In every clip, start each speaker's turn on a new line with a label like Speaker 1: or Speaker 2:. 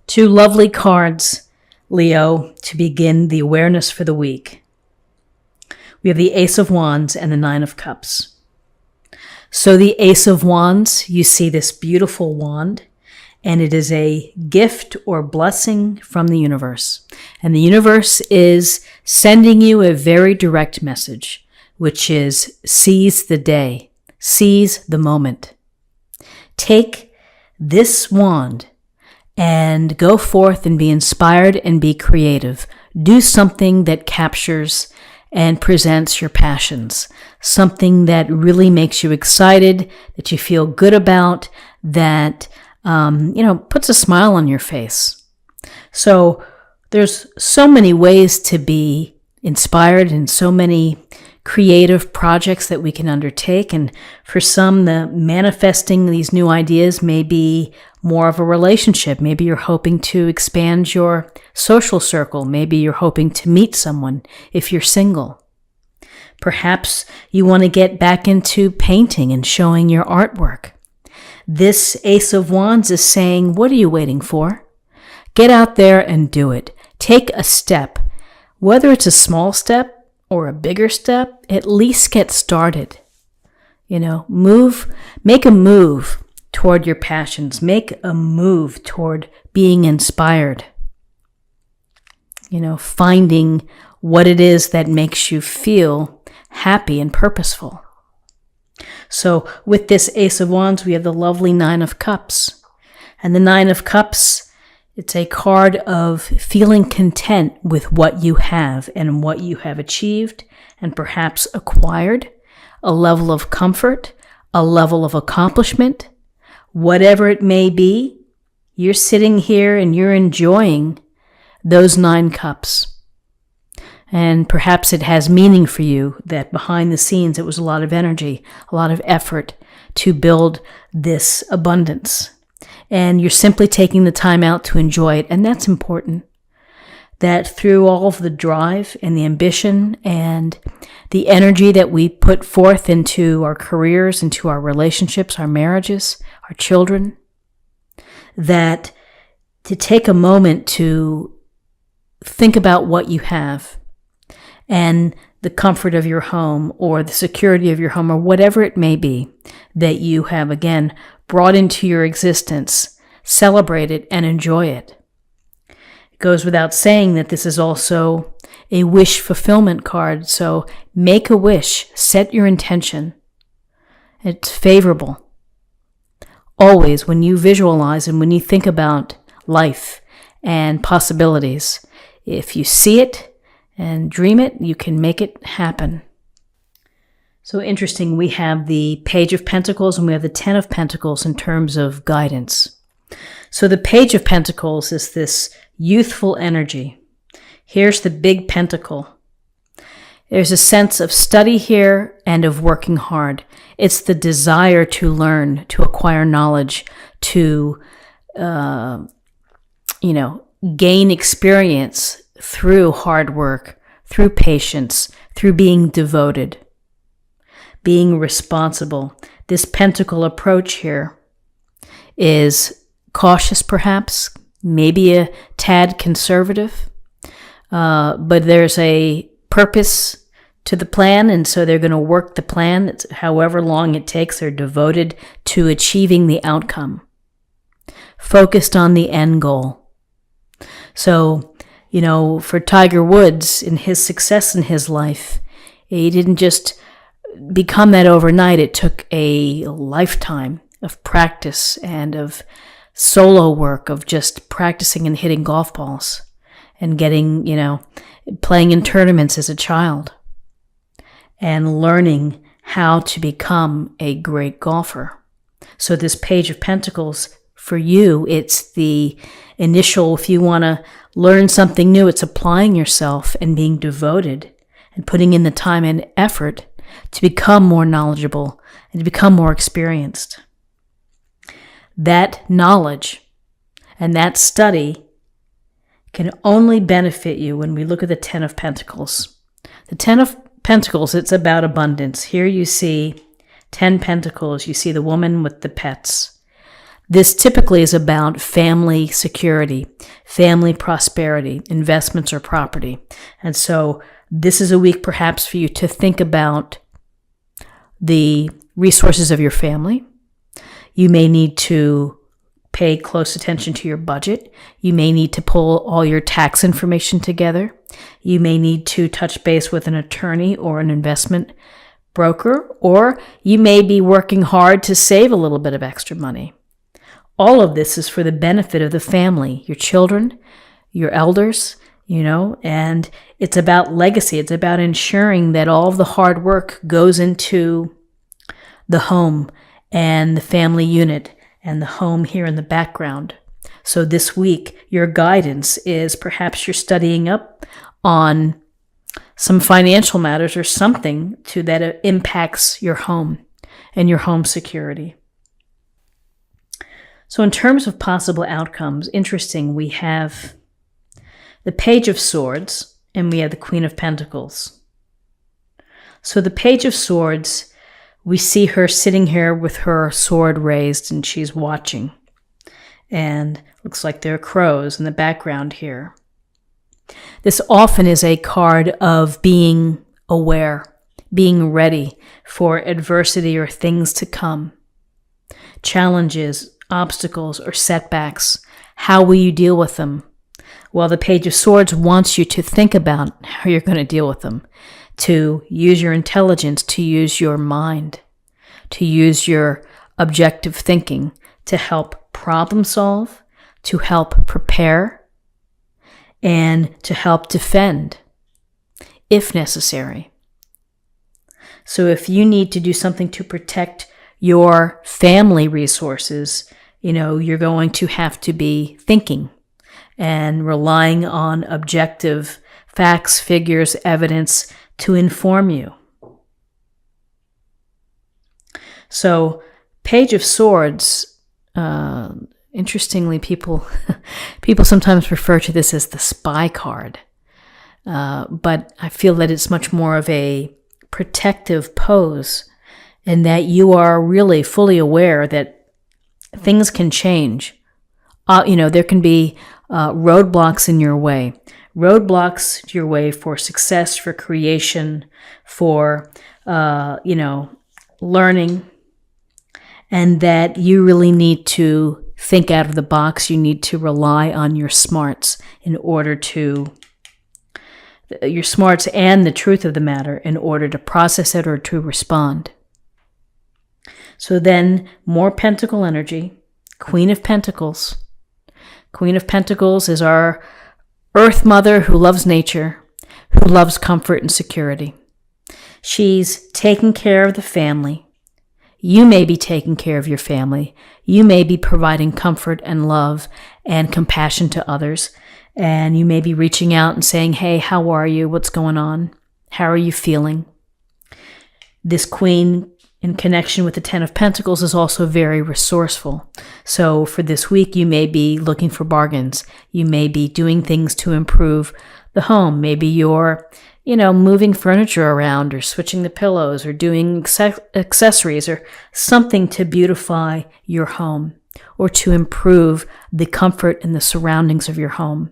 Speaker 1: Two lovely cards, Leo, to begin the awareness for the week. We have the Ace of Wands and the Nine of Cups. So the Ace of Wands, you see this beautiful wand, and it is a gift or blessing from the universe. And the universe is sending you a very direct message, which is seize the day, seize the moment. Take this wand and go forth and be inspired and be creative. Do something that captures and presents your passions, something that really makes you excited, that you feel good about, that puts a smile on your face. So there's so many ways to be inspired and so many creative projects that we can undertake. And for some, the manifesting these new ideas may be more of a relationship. Maybe you're hoping to expand your social circle. Maybe you're hoping to meet someone if you're single. Perhaps you want to get back into painting and showing your artwork. This Ace of Wands is saying, what are you waiting for? Get out there and do it. Take a step. Whether it's a small step or a bigger step, at least get started. Make a move toward your passions. Make a move toward being inspired. Finding what it is that makes you feel happy and purposeful. So with this Ace of Wands, we have the lovely Nine of Cups. And the Nine of Cups, it's a card of feeling content with what you have and what you have achieved and perhaps acquired, a level of comfort, a level of accomplishment, whatever it may be. You're sitting here and you're enjoying those 9 cups. And perhaps it has meaning for you that behind the scenes it was a lot of energy, a lot of effort to build this abundance. And you're simply taking the time out to enjoy it. And that's important. That through all of the drive and the ambition and the energy that we put forth into our careers, into our relationships, our marriages, our children, that to take a moment to think about what you have and the comfort of your home or the security of your home or whatever it may be that you have, again, brought into your existence, celebrate it and enjoy it. It goes without saying that this is also a wish fulfillment card. So make a wish, set your intention. It's favorable. Always when you visualize and when you think about life and possibilities, if you see it and dream it, you can make it happen. So interesting, we have the Page of Pentacles and we have the Ten of Pentacles in terms of guidance. So the Page of Pentacles is this youthful energy. Here's the big pentacle. There's a sense of study here and of working hard. It's the desire to learn, to acquire knowledge, to, gain experience through hard work, through patience, through being devoted, being responsible. This pentacle approach here is cautious perhaps, maybe a tad conservative, but there's a purpose to the plan, and so they're going to work the plan. It's however long it takes, they're devoted to achieving the outcome, focused on the end goal. So, for Tiger Woods, in his success in his life, he didn't just become that overnight. It took a lifetime of practice and of solo work, of just practicing and hitting golf balls and getting, playing in tournaments as a child and learning how to become a great golfer. So this Page of Pentacles, for you, it's the initial, if you want to learn something new, it's applying yourself and being devoted and putting in the time and effort to become more knowledgeable and to become more experienced. That knowledge and that study can only benefit you when we look at the Ten of Pentacles. The Ten of Pentacles, it's about abundance. Here you see 10 Pentacles. You see the woman with the pets. This typically is about family security, family prosperity, investments or property. And so this is a week perhaps for you to think about the resources of your family. You may need to pay close attention to your budget. You may need to pull all your tax information together. You may need to touch base with an attorney or an investment broker, or you may be working hard to save a little bit of extra money. All of this is for the benefit of the family, your children, your elders, and it's about legacy. It's about ensuring that all of the hard work goes into the home and the family unit and the home here in the background. So this week, your guidance is perhaps you're studying up on some financial matters or something that impacts your home and your home security. So in terms of possible outcomes, interesting, we have the Page of Swords and we have the Queen of Pentacles. So the Page of Swords, we see her sitting here with her sword raised and she's watching. And looks like there are crows in the background here. This often is a card of being aware, being ready for adversity or things to come. Challenges, obstacles, or setbacks. How will you deal with them? Well, the Page of Swords wants you to think about how you're going to deal with them, to use your intelligence, to use your mind, to use your objective thinking to help problem solve, to help prepare, and to help defend, if necessary. So if you need to do something to protect your family resources, you're going to have to be thinking and relying on objective facts, figures, evidence to inform you. So, Page of Swords, interestingly, people sometimes refer to this as the spy card. But I feel that it's much more of a protective pose and that you are really fully aware that things can change. There can be roadblocks in your way. Roadblocks to your way for success, for creation, for, learning. And that you really need to think out of the box. You need to rely on your smarts and the truth of the matter in order to process it or to respond. So then more pentacle energy, Queen of Pentacles. Queen of Pentacles is our Earth Mother who loves nature, who loves comfort and security. She's taking care of the family. You may be taking care of your family. You may be providing comfort and love and compassion to others. And you may be reaching out and saying, hey, how are you? What's going on? How are you feeling? This Queen in connection with the Ten of Pentacles is also very resourceful. So for this week, you may be looking for bargains. You may be doing things to improve the home. Maybe you're moving furniture around or switching the pillows or doing accessories or something to beautify your home or to improve the comfort and the surroundings of your home.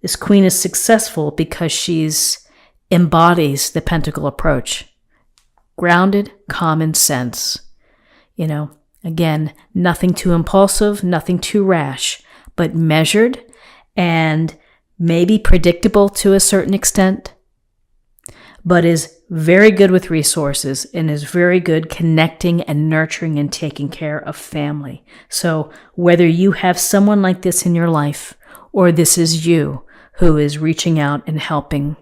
Speaker 1: This Queen is successful because she's embodies the Pentacle approach. Grounded, common sense. Again, nothing too impulsive, nothing too rash, but measured and maybe predictable to a certain extent, but is very good with resources and is very good connecting and nurturing and taking care of family. So whether you have someone like this in your life or this is you who is reaching out and helping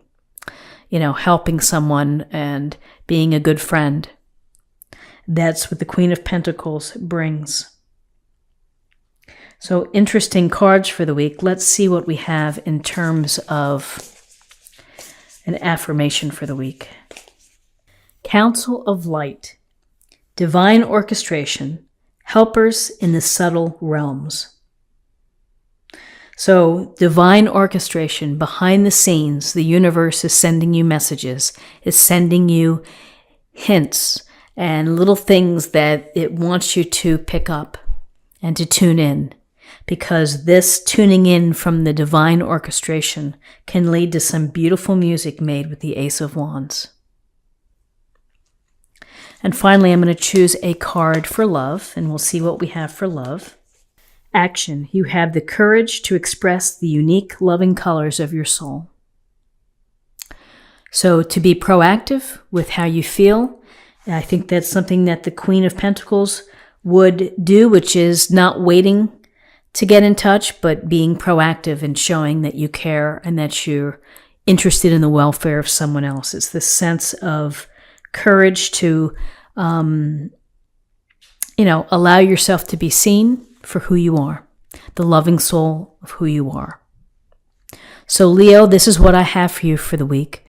Speaker 1: someone and being a good friend, that's what the Queen of Pentacles brings. So interesting cards for the week. Let's see what we have in terms of an affirmation for the week. Council of Light, divine orchestration, helpers in the subtle realms. So divine orchestration, behind the scenes, the universe is sending you messages, is sending you hints and little things that it wants you to pick up. and to tune in, because this tuning in from the divine orchestration can lead to some beautiful music made with the Ace of Wands. And finally, I'm going to choose a card for love, and we'll see what we have for love. Action. You have the courage to express the unique, loving colors of your soul. So to be proactive with how you feel, I think that's something that the Queen of Pentacles would do, which is not waiting to get in touch, but being proactive and showing that you care and that you're interested in the welfare of someone else. It's this sense of courage to, allow yourself to be seen for who you are, the loving soul of who you are. So Leo, this is what I have for you for the week.